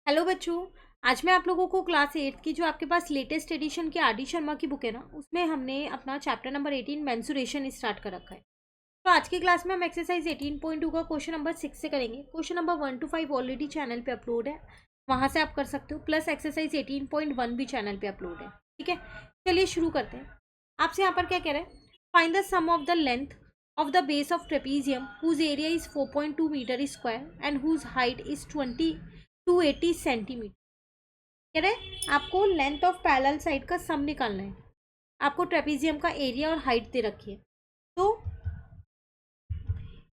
Hello बच्चों। आज मैं आप लोगों को क्लास 8 की जो आपके पास लेटेस्ट एडिशन की आर डी शर्मा की बुक है ना, उसमें हमने अपना चैप्टर नंबर 18 मेंसुरेशन स्टार्ट कर रखा है। तो आज की क्लास में हम एक्सरसाइज 18.2 का क्वेश्चन नंबर 6 से करेंगे। Question number 1 to 5 already channel पे अपलोड है, वहाँ से आप कर सकते हो, प्लस एक्सरसाइज 18.1 भी चैनल पे अपलोड है। ठीक है, चलिए शुरू करते हैं। आपसे यहाँ पर क्या कह रहे हैं, find the sum of the length of the base of trapezium whose area is 4.2 meter square and whose height is 280 centimeter। कह रहे आपको लेंथ ऑफ पैरेलल साइड का सम निकालना है। आपको ट्रेपेजियम का एरिया और हाइट दे रखी है। तो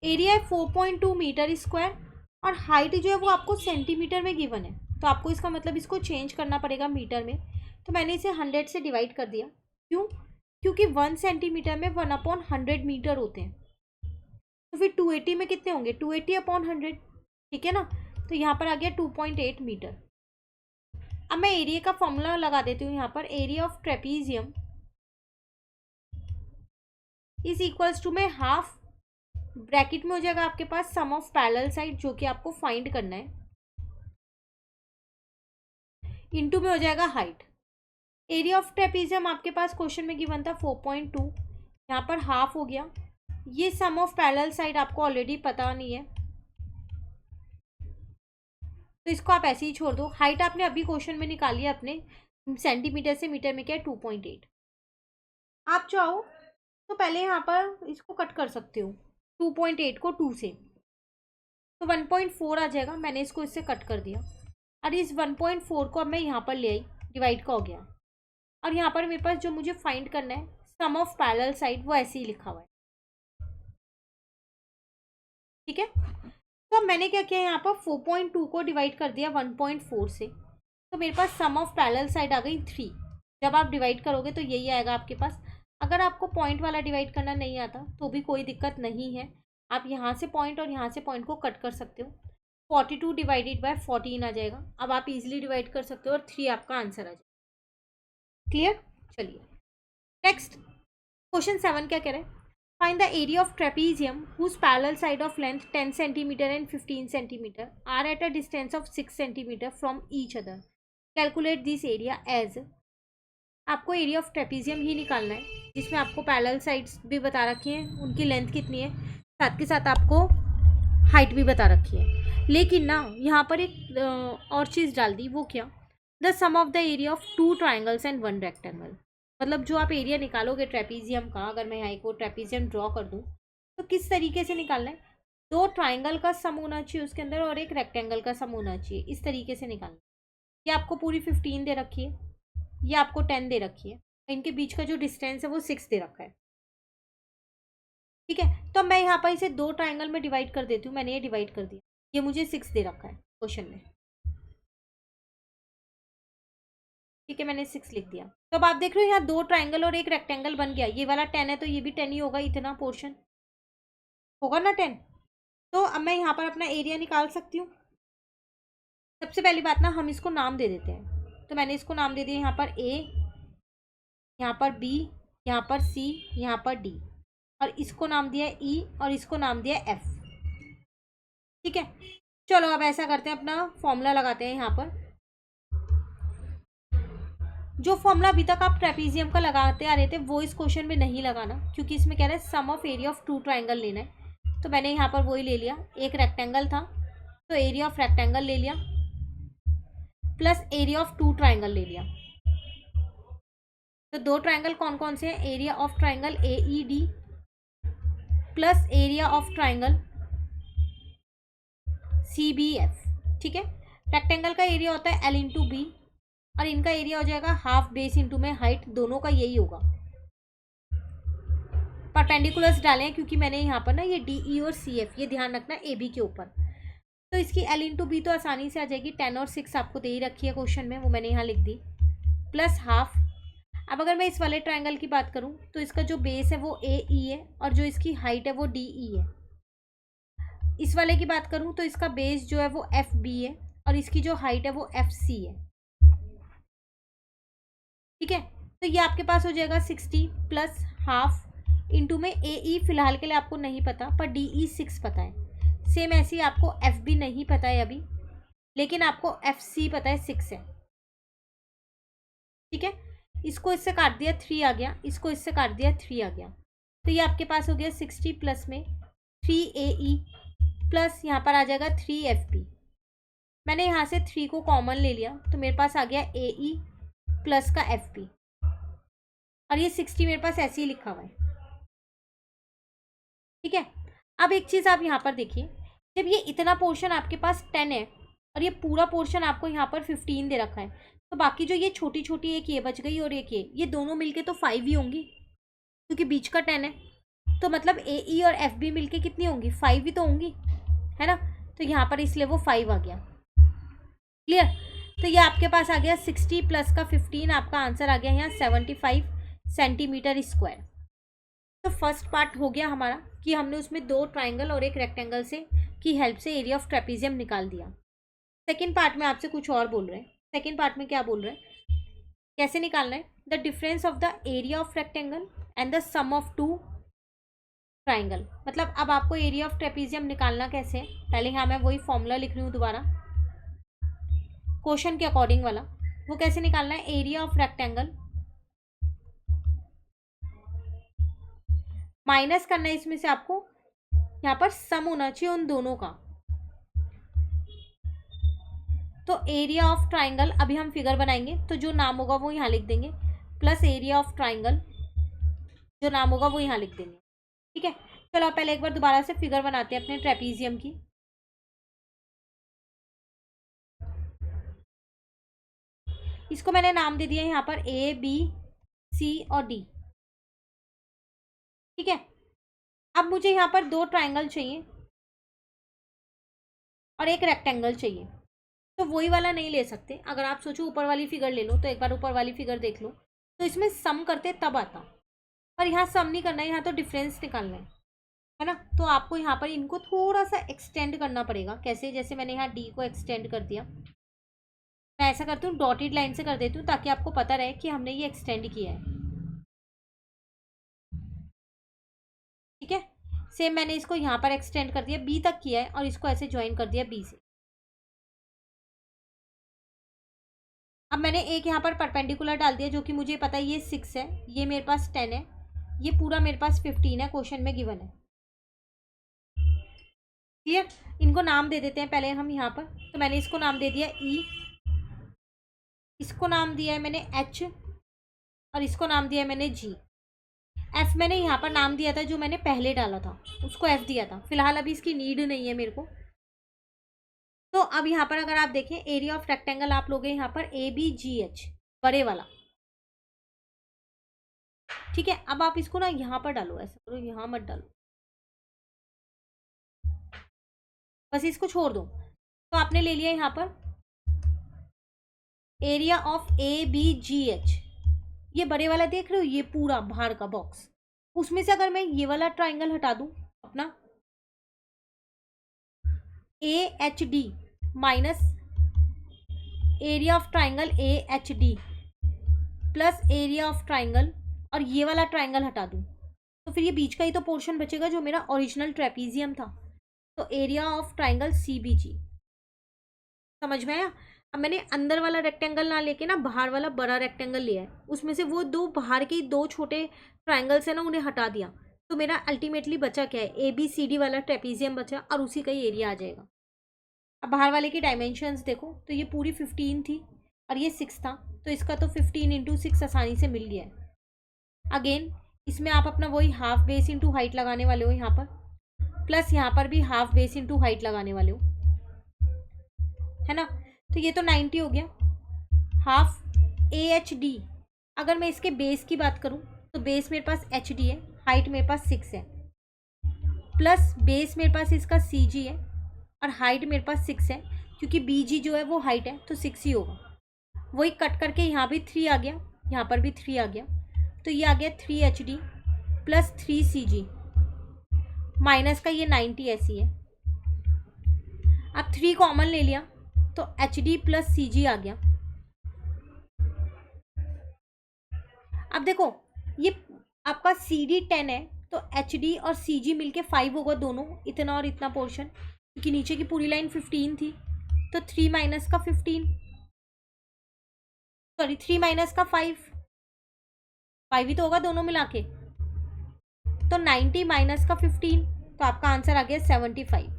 एरिया है 4.2 मीटर स्क्वायर और हाइट जो है वो आपको सेंटीमीटर में गिवन है। तो आपको इसका मतलब इसको चेंज करना पड़ेगा मीटर में। तो मैंने इसे 100 से डिवाइड कर दिया। क्यों? क्योंकि 1 सेंटीमीटर में 1/100 मीटर होते हैं। तो फिर 280 में कितने होंगे? 280/100। ठीक है ना। तो यहाँ पर आ गया 2.8 मीटर। अब मैं एरिया का फॉर्मूला लगा देती हूँ। यहाँ पर area of trapezium is equals to में हाफ, ब्रैकेट में हो जाएगा आपके पास सम ऑफ पैरेलल साइड जो कि आपको फाइंड करना है, इनटू में हो जाएगा हाइट। एरिया ऑफ ट्रेपेजियम आपके पास क्वेश्चन में गिवन था 4.2, यहाँ पर हाफ हो गया। ये सम ऑफ पैरेलल साइड आपको ऑलरेडी पता नहीं है, तो इसको आप ऐसे ही छोड़ दो। हाइट आपने अभी क्वेश्चन में निकाली है अपने, सेंटीमीटर से मीटर में क्या है 2.8। आप चाहो तो पहले यहाँ पर इसको कट कर सकते हो, 2.8 को 2 से, तो 1.4 आ जाएगा। मैंने इसको इससे कट कर दिया और इस 1.4 को अब मैं यहाँ पर ले आई, डिवाइड का हो गया। और यहाँ पर मेरे पास जो मुझे फाइंड करना है सम ऑफ पैरेलल साइड, वो ऐसे ही लिखा हुआ है। ठीक है, तो अब मैंने क्या किया, यहाँ पर 4.2 को डिवाइड कर दिया 1.4 से, तो मेरे पास सम ऑफ पैरेलल साइड आ गई 3। जब आप डिवाइड करोगे तो यही आएगा आपके पास। अगर आपको पॉइंट वाला डिवाइड करना नहीं आता तो भी कोई दिक्कत नहीं है, आप यहाँ से पॉइंट और यहाँ से पॉइंट को कट कर सकते हो। 42 डिवाइडेड बाय 14 आ जाएगा। अब आप इजीली डिवाइड कर सकते हो और 3 आपका आंसर आ जाएगा। क्लियर? चलिए नेक्स्ट, क्वेश्चन 7 क्या कह रहे हैं, find the area of trapezium whose parallel side of length 10 centimeter and 15 centimeter are at a distance of 6 centimeter from each other. Calculate this area as। आपको एरिया ऑफ ट्रेपेजियम ही निकालना है, जिसमें आपको parallel sides भी बता रखी हैं, उनकी लेंथ कितनी है, साथ के साथ आपको हाइट भी बता रखी है। लेकिन ना यहाँ पर एक और चीज़ डाल दी, वो क्या, the sum of the area of 2 triangles and 1 rectangle. मतलब जो आप एरिया निकालोगे ट्रेपेजियम का, अगर मैं यहाँ को ट्रेपेजियम ड्रॉ कर दूँ तो किस तरीके से निकालना है, 2 ट्राइंगल का सम होना चाहिए उसके अंदर और एक रेक्टेंगल का सम होना चाहिए, इस तरीके से निकालना। ये आपको पूरी 15 दे रखी है, ये आपको 10 दे रखी है, इनके बीच का जो डिस्टेंस है वो 6 दे रखा है। ठीक है, तो मैं यहाँ पर इसे 2 ट्राइंगल में डिवाइड कर देती हूँ। मैंने ये डिवाइड कर दिया, ये मुझे 6 दे रखा है क्वेश्चन में। ठीक है, मैंने 6 लिख दिया। तो अब आप देख रहे हो यहाँ 2 ट्राइंगल और एक रेक्टेंगल बन गया। ये वाला 10 है तो ये भी 10 ही होगा, इतना पोर्शन होगा ना 10। तो अब मैं यहाँ पर अपना एरिया निकाल सकती हूँ। सबसे पहली बात ना, हम इसको नाम दे देते हैं। तो मैंने इसको नाम दे दिया, यहाँ पर ए, यहाँ पर बी, यहाँ पर सी, यहाँ पर डी, और इसको नाम दिया ई और इसको नाम दिया एफ। ठीक है, चलो अब ऐसा करते हैं, अपना फॉर्मूला लगाते हैं। यहाँ पर जो फॉर्मूला अभी तक आप ट्रेपेजियम का लगाते आ रहे थे वो इस क्वेश्चन में नहीं लगाना, क्योंकि इसमें कह रहे हैं सम ऑफ एरिया ऑफ 2 ट्राइंगल लेना है। तो मैंने यहाँ पर वही ले लिया, एक रेक्टेंगल था तो एरिया ऑफ रेक्टेंगल ले लिया, प्लस एरिया ऑफ 2 ट्राइंगल ले लिया। तो 2 ट्राइंगल कौन कौन से हैं, area of triangle A E D plus area of triangle C B F. ठीक है, रेक्टेंगल का एरिया होता है एल इंटू बी और इनका एरिया हो जाएगा हाफ बेस इंटू में हाइट, दोनों का यही होगा। परपेंडिकुलर्स डालें क्योंकि मैंने यहाँ पर ना ये डी ई और सी एफ, ये ध्यान रखना ए बी के ऊपर। तो इसकी एल इंटू बी तो आसानी से आ जाएगी, 10 और 6 आपको दे ही रखी है क्वेश्चन में, वो मैंने यहाँ लिख दी, प्लस हाफ। अब अगर मैं इस वाले ट्राइंगल की बात करूँ तो इसका जो बेस है वो ए ई है और जो इसकी हाइट है वो डी ई है। इस वाले की बात करूँ तो इसका बेस जो है वो एफ बी है और इसकी जो हाइट है वो एफ सी है। ठीक है, तो ये आपके पास हो जाएगा 60 प्लस हाफ इंटू में ए ई फिलहाल के लिए आपको नहीं पता, पर डी ई 6 पता है। सेम ऐसे ही आपको एफ बी नहीं पता है अभी, लेकिन आपको एफ सी पता है 6 है, ठीक है। इसको इससे काट दिया 3 आ गया, इसको इससे काट दिया 3 आ गया, तो ये आपके पास हो गया 60 प्लस में 3AE प्लस यहाँ पर आ जाएगा 3FP। मैंने यहाँ से 3 को कॉमन ले लिया तो मेरे पास आ गया AE प्लस का FP, और ये 60 मेरे पास ऐसे ही लिखा हुआ है, ठीक है। अब एक चीज़ आप यहाँ पर देखिए, जब ये इतना पोर्शन आपके पास 10 है और ये पूरा पोर्शन आपको यहाँ पर 15 दे रखा है, तो बाकी जो ये छोटी छोटी एक ये बच गई और एक ये दोनों मिलके तो 5 ही होंगी, क्योंकि बीच का 10 है, तो मतलब AE और FB मिलके कितनी होंगी, 5 ही तो होंगी, है ना। तो यहाँ पर इसलिए वो 5 आ गया, क्लियर। तो ये आपके पास आ गया 60 प्लस का 15, आपका आंसर आ गया यहाँ 75 सेंटीमीटर स्क्वायर। तो फर्स्ट पार्ट हो गया हमारा कि हमने उसमें 2 ट्राइंगल और एक रेक्टेंगल से की हेल्प से एरिया ऑफ ट्रेपीजियम निकाल दिया। सेकेंड पार्ट में आपसे कुछ और बोल रहे हैं। सेकेंड पार्ट में क्या बोल रहे हैं, कैसे निकालना है, the difference of the area of rectangle and the sum of 2 triangle. मतलब अब आपको एरिया ऑफ ट्रेपीजियम निकालना कैसे है, पहले यहाँ मैं वही फॉर्मूला लिख रही हूँ दोबारा क्वेश्चन के अकॉर्डिंग वाला। वो कैसे निकालना है, एरिया ऑफ रेक्टेंगल माइनस करना है इसमें से आपको, यहाँ पर सम होना चाहिए उन दोनों का। तो एरिया ऑफ ट्राइंगल अभी हम फिगर बनाएंगे, तो जो नाम होगा वो यहाँ लिख देंगे, प्लस एरिया ऑफ ट्राइंगल जो नाम होगा वो यहाँ लिख देंगे, ठीक है। चलो पहले एक बार दोबारा से फिगर बनाते हैं अपने ट्रेपीजियम की। इसको मैंने नाम दे दिया यहाँ पर ABC और D, ठीक है। अब मुझे यहाँ पर 2 ट्राइंगल चाहिए और एक रेक्टेंगल चाहिए, तो वही वाला नहीं ले सकते। अगर आप सोचो ऊपर वाली फिगर ले लो, तो एक बार ऊपर वाली फिगर देख लो, तो इसमें सम करते तब आता, पर यहाँ सम नहीं करना है, यहाँ तो डिफरेंस निकालना है ना। तो आपको यहाँ पर इनको थोड़ा सा एक्सटेंड करना पड़ेगा। कैसे, जैसे मैंने यहाँ D को एक्सटेंड कर दिया, मैं ऐसा करती हूँ डॉटेड लाइन से कर देती हूँ ताकि आपको पता रहे कि हमने ये एक्सटेंड किया है, ठीक है। सेम मैंने इसको यहाँ पर एक्सटेंड कर दिया, B तक किया है, और इसको ऐसे ज्वाइन कर दिया B से। अब मैंने एक यहाँ पर परपेंडिकुलर डाल दिया, जो कि मुझे पता है ये 6 है, ये मेरे पास 10 है, ये पूरा मेरे पास 15 है, क्वेश्चन में गिवन है, क्लियर। इनको नाम दे देते हैं पहले हम यहाँ पर। तो मैंने इसको नाम दे दिया E, इसको नाम दिया है मैंने H, और इसको नाम दिया है मैंने G। F मैंने यहाँ पर नाम दिया था, जो मैंने पहले डाला था उसको F दिया था, फिलहाल अभी इसकी नीड नहीं है मेरे को। तो अब यहाँ पर अगर आप देखें एरिया ऑफ रेक्टेंगल आप लोगे यहाँ पर ABGH बड़े वाला, ठीक है। अब आप इसको ना यहाँ पर डालो, ऐसा करो, यहाँ मत डालो, बस इसको छोड़ दो। तो आपने ले लिया यहाँ पर एरिया ऑफ ABGH, ये बड़े वाला देख रहे हो, ये पूरा बाहर का बॉक्स, उसमें से अगर मैं ये वाला ट्राइंगल हटा दूं अपना AHD minus area of triangle AHD plus area of triangle, और ये वाला ट्राइंगल हटा दूं, तो फिर ये बीच का ही तो पोर्शन बचेगा जो मेरा ओरिजिनल ट्रेपीजियम था। तो एरिया ऑफ ट्राइंगल CBG, समझ में आया। अब मैंने अंदर वाला रेक्टेंगल ना लेके ना बाहर वाला बड़ा रेक्टेंगल लिया है, उसमें से वो 2 बाहर के 2 छोटे ट्राइंगल्स है ना, उन्हें हटा दिया, तो मेरा अल्टीमेटली बचा क्या है, ABCD वाला ट्रेपीजियम बचा, और उसी का ही एरिया आ जाएगा। अब बाहर वाले की डायमेंशंस देखो, तो ये पूरी 15 थी और ये 6 था, तो इसका तो 15 इंटू 6 आसानी से मिल गया है। अगेन इसमें आप अपना वही हाफ बेस इंटू हाइट लगाने वाले हो यहाँ पर, प्लस यहाँ पर भी हाफ बेस इंटू हाइट लगाने वाले हो, है ना। तो ये तो 90 हो गया। हाफ AHD, अगर मैं इसके बेस की बात करूँ तो बेस मेरे पास HD है, हाइट मेरे पास 6 है, प्लस बेस मेरे पास इसका CG है और हाइट मेरे पास 6 है, क्योंकि BG जो है वो हाइट है तो 6 ही होगा। वही कट करके यहाँ भी 3 आ गया, यहाँ पर भी 3 आ गया, तो ये आ गया 3HD प्लस 3CG माइनस का ये 90 ऐसी है। अब 3 कॉमन ले लिया तो HD प्लस CG आ गया। अब देखो ये आपका CD 10 है, तो HD और CG मिलके 5 होगा दोनों, इतना और इतना पोर्शन, क्योंकि नीचे की पूरी लाइन 15 थी, तो 3 माइनस का 15, सॉरी 3 माइनस का 5 ही तो होगा दोनों मिला के। तो 90 माइनस का 15, तो आपका आंसर आ गया 75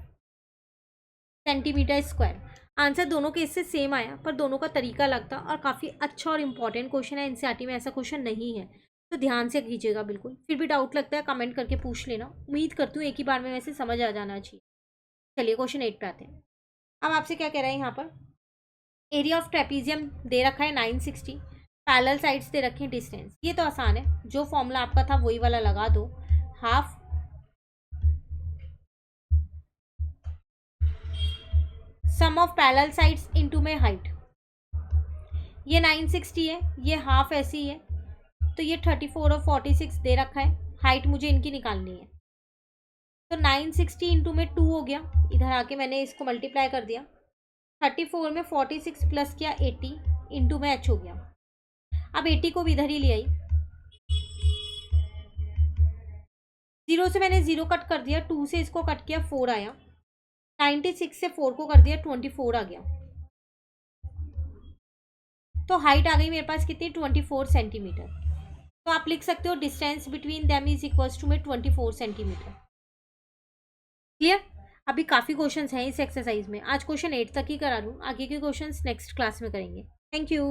सेंटीमीटर स्क्वायर। आंसर दोनों केस से सेम आया, पर दोनों का तरीका अलग था और काफ़ी अच्छा और इम्पॉर्टेंट क्वेश्चन है। एनसीईआरटी में ऐसा क्वेश्चन नहीं है, तो ध्यान से कीजिएगा बिल्कुल। फिर भी डाउट लगता है कमेंट करके पूछ लेना, उम्मीद करती हूँ एक ही बार में वैसे समझ आ जाना चाहिए। चलिए क्वेश्चन 8 पे आते हैं। अब आपसे क्या कह रहा है यहाँ पर, एरिया ऑफ ट्रेपीजियम दे रखा है 960, पैरेलल साइड्स दे रखे हैं डिस्टेंस। ये तो आसान है, जो फॉर्मूला आपका था वही वाला लगा दो, half sum of parallel sides into में हाइट। ये 960 है, ये हाफ ऐसी है, तो ये 34 और 46 दे रखा है। हाइट मुझे इनकी निकालनी है, तो 960 इंटू में 2 हो गया, इधर आके मैंने इसको मल्टीप्लाई कर दिया। 34 में 46 प्लस किया 80 इंटू में h हो गया। अब 80 को भी इधर ही ले आई, 0 से मैंने 0 कट कर दिया, 2 से इसको कट किया 4 आया, 96 से 4 को कर दिया 24 आ गया। तो हाइट आ गई मेरे पास कितनी, 24 सेंटीमीटर। तो आप लिख सकते हो distance between them is equals to में 24 सेंटीमीटर। क्लियर। अभी काफ़ी क्वेश्चंस हैं इस एक्सरसाइज में, आज क्वेश्चन 8 तक ही करा लूँ, आगे के क्वेश्चंस नेक्स्ट क्लास में करेंगे। Thank you.